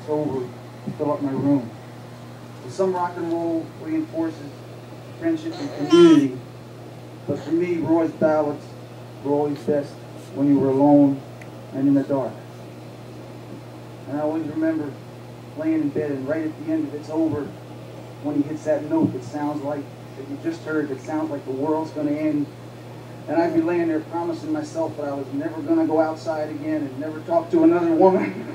it's over, fill up my room. So some rock and roll reinforces friendship and community, but for me, Roy's ballads were always best when you were alone and in the dark. And I always remember laying in bed, and right at the end of It's Over, when he hits that note that sounds like, that you just heard, that sounds like the world's going to end. And I'd be laying there promising myself that I was never going to go outside again and never talk to another woman.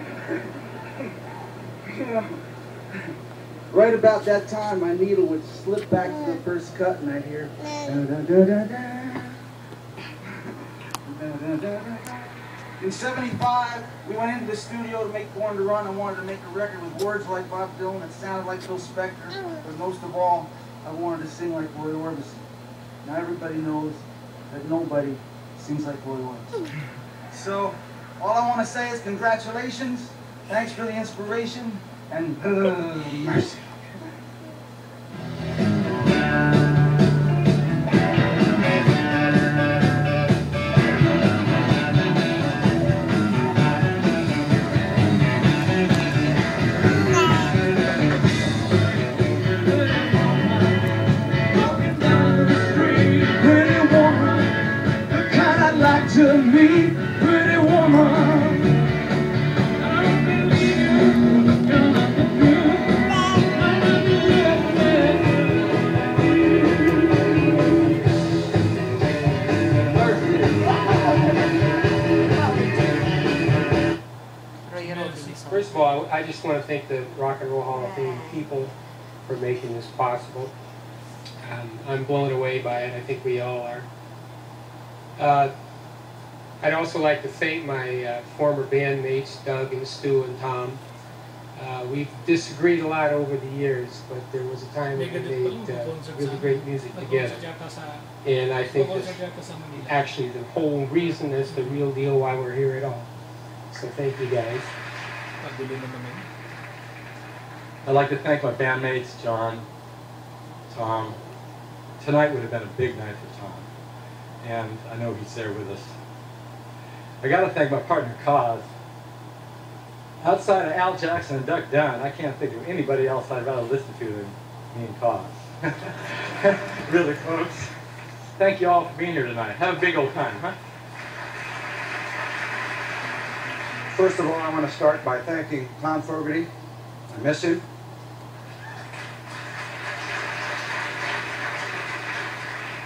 You know, right about that time, my needle would slip back to the first cut, and I'd hear da, da, da, da, da. Da, da, da, da. In '75, we went into the studio to make Born to Run. I wanted to make a record with words like Bob Dylan that sounded like Phil Spector, but most of all, I wanted to sing like Roy Orbison. Now everybody knows that nobody sings like Roy Orbison. So, all I want to say is congratulations, thanks for the inspiration, and mercy. To me, pretty woman. First of all, I just want to thank the Rock and Roll Hall of Fame people for making this possible. I'm blown away by it. I think we all are. I'd also like to thank my former bandmates, Doug and Stu and Tom. We've disagreed a lot over the years, but there was a time when we made really great music together. And I think that's actually the whole reason, is the real deal why we're here at all. So thank you guys. I'd like to thank my bandmates, John, Tom. Tonight would have been a big night for Tom, and I know he's there with us. I got to thank my partner, Cos. Outside of Al Jackson and Duck Dunn, I can't think of anybody else I'd rather listen to than me and Cos. Really, folks. Thank you all for being here tonight. Have a big old time, huh? First of all, I want to start by thanking Tom Fogarty. I miss him.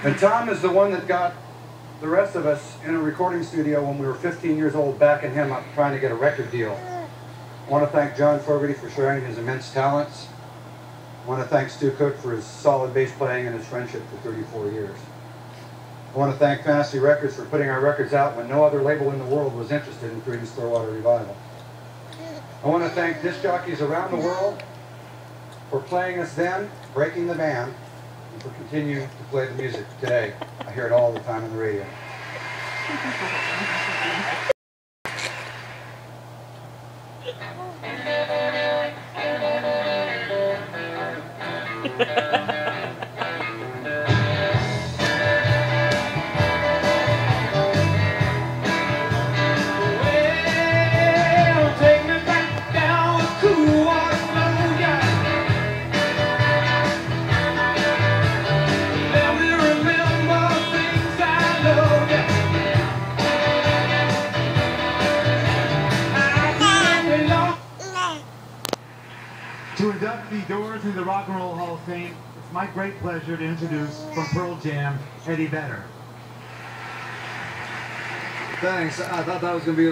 And Tom is the one that got the rest of us in a recording studio when we were 15 years old, backing him up trying to get a record deal. I want to thank John Fogarty for sharing his immense talents. I want to thank Stu Cook for his solid bass playing and his friendship for 34 years. I want to thank Fantasy Records for putting our records out when no other label in the world was interested in Creedence Clearwater Revival. I want to thank disc jockeys around the world for playing us then, breaking the band, and for continuing to play the music today. I hear it all the time on the radio. To induct the Doors into the Rock and Roll Hall of Fame, it's my great pleasure to introduce from Pearl Jam, Eddie Vedder. Thanks. I thought that was going to be